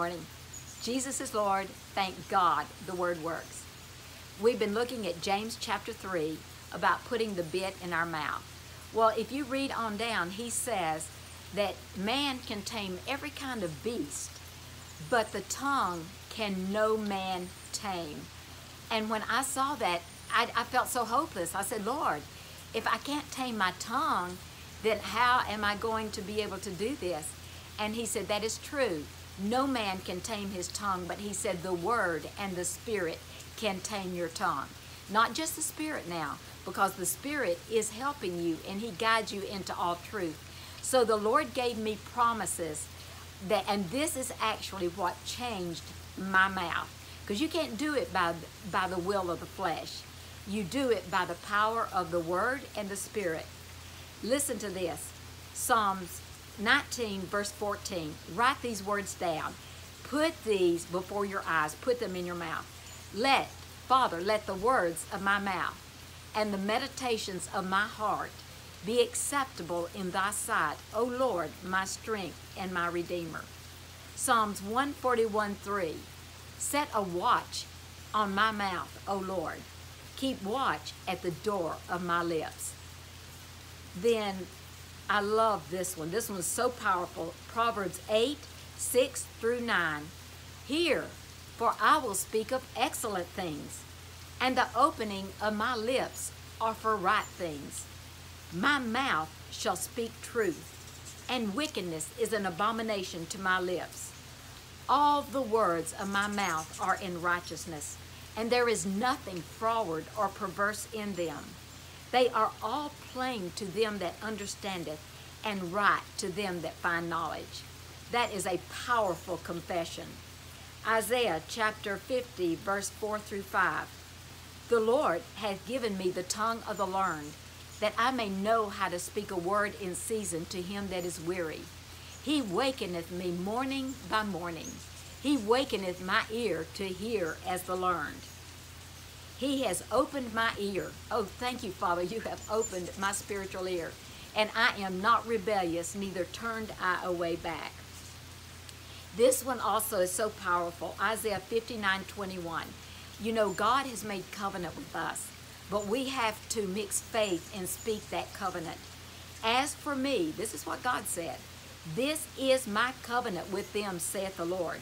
morning. Jesus is Lord. Thank God the word works. We've been looking at James chapter 3 about putting the bit in our mouth. Well, if you read on down, he says that man can tame every kind of beast, but the tongue can no man tame. And when I saw that, I felt so hopeless. I said, Lord, if I can't tame my tongue, then how am I going to be able to do this? And he said, that is true. No man can tame his tongue, but he said the word and the spirit can tame your tongue. Not just the spirit now, because the spirit is helping you and he guides you into all truth. So the Lord gave me promises that, and this is actually what changed my mouth. Because you can't do it by the will of the flesh. You do it by the power of the word and the spirit. Listen to this. Psalms 19 verse 14. Write these words down. Put these before your eyes. Put them in your mouth. Father, let the words of my mouth and the meditations of my heart be acceptable in thy sight, O Lord, my strength and my redeemer. Psalms 141:3. Set a watch on my mouth, O Lord. Keep watch at the door of my lips. Then I love this one. This one is so powerful. Proverbs 8:6-9. Hear, for I will speak of excellent things, and the opening of my lips are for right things. My mouth shall speak truth, and wickedness is an abomination to my lips. All the words of my mouth are in righteousness, and there is nothing froward or perverse in them. They are all plain to them that understandeth, and right to them that find knowledge. That is a powerful confession. Isaiah chapter 50, verse 4-5. The Lord hath given me the tongue of the learned, that I may know how to speak a word in season to him that is weary. He wakeneth me morning by morning. He wakeneth my ear to hear as the learned. He has opened my ear. Oh, thank you, Father. You have opened my spiritual ear. And I am not rebellious, neither turned I away back. This one also is so powerful. Isaiah 59:21. You know, God has made covenant with us, but we have to mix faith and speak that covenant. As for me, this is what God said. This is my covenant with them, saith the Lord.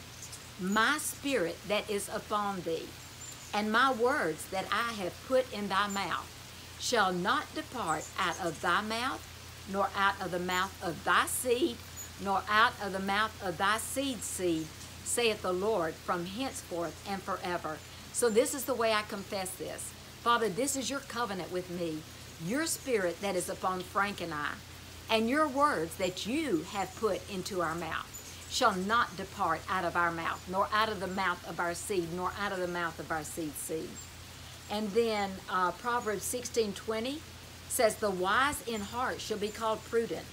My spirit that is upon thee, and my words that I have put in thy mouth, shall not depart out of thy mouth, nor out of the mouth of thy seed, nor out of the mouth of thy seed's seed, saith the Lord, from henceforth and forever. So this is the way I confess this. Father, this is your covenant with me, your spirit that is upon Frank and I, and your words that you have put into our mouth shall not depart out of our mouth, nor out of the mouth of our seed, nor out of the mouth of our seed's seed. And then Proverbs 16:20 says, the wise in heart shall be called prudent,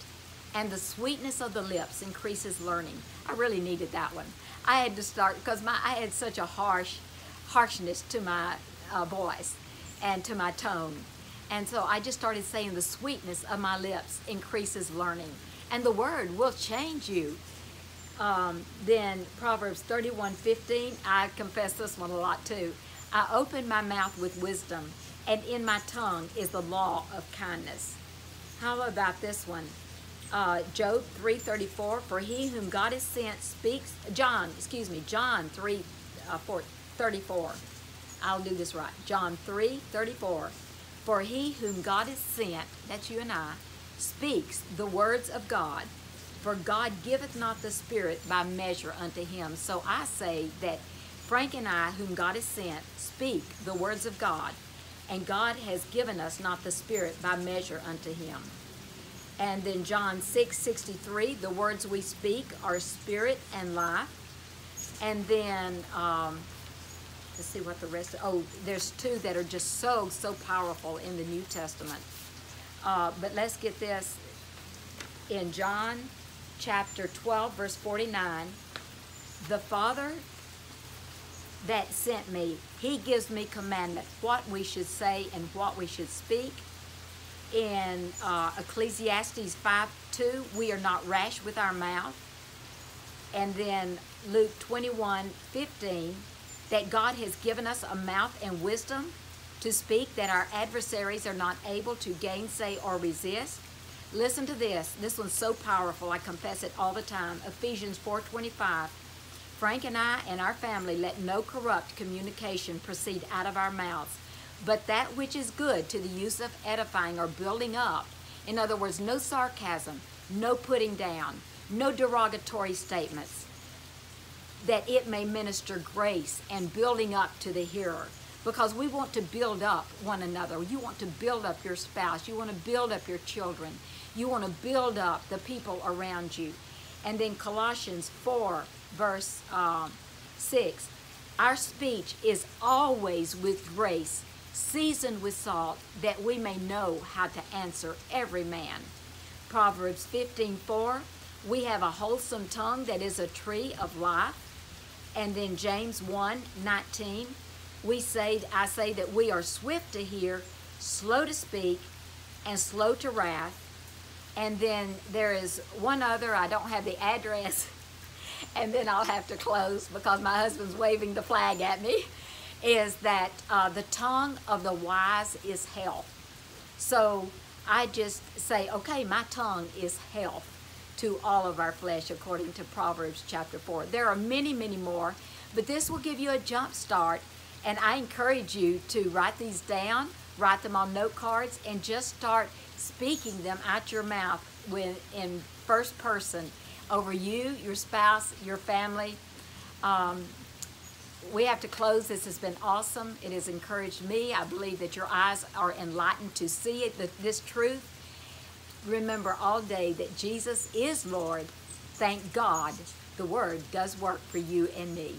and the sweetness of the lips increases learning. I really needed that one. I had to start, because I had such a harshness to my voice and to my tone. And so I just started saying the sweetness of my lips increases learning. And the word will change you. Then Proverbs 31:15, I confess this one a lot too. I open my mouth with wisdom, and in my tongue is the law of kindness. How about this one? Job 3:34, for he whom God has sent speaks, John 3:34. I'll do this right. John 3:34. For he whom God has sent, that's you and I, speaks the words of God. For God giveth not the Spirit by measure unto him. So I say that Frank and I, whom God has sent, speak the words of God. And God has given us not the Spirit by measure unto him. And then John 6:63, the words we speak are spirit and life. And then, let's see what the rest, there's two that are just so powerful in the New Testament. But let's get this in John chapter 12, verse 49. The Father that sent me, he gives me commandment, what we should say and what we should speak. In Ecclesiastes 5:2, we are not rash with our mouth. And then Luke 21:15, that God has given us a mouth and wisdom to speak that our adversaries are not able to gainsay or resist. Listen to this. This one's so powerful. I confess it all the time. Ephesians 4:25. Frank and I and our family let no corrupt communication proceed out of our mouths, but that which is good to the use of edifying or building up. In other words, no sarcasm, no putting down, no derogatory statements, that it may minister grace and building up to the hearer. Because we want to build up one another. You want to build up your spouse. You want to build up your children. You want to build up the people around you. And then Colossians 4, verse 6. Our speech is always with grace, seasoned with salt, that we may know how to answer every man. Proverbs 15:4. We have a wholesome tongue that is a tree of life. And then James 1:19. I say that we are swift to hear, slow to speak, and slow to wrath. And then there is one other, I don't have the address, and then I'll have to close because my husband's waving the flag at me, is that the tongue of the wise is health. So I just say, okay, my tongue is health to all of our flesh, according to Proverbs chapter 4. There are many, many more, but this will give you a jump start. And I encourage you to write these down, write them on note cards, and just start speaking them out your mouth in first person over you, your spouse, your family. We have to close. This has been awesome. It has encouraged me. I believe that your eyes are enlightened to see it, this truth. Remember all day that Jesus is Lord. Thank God the Word does work for you and me.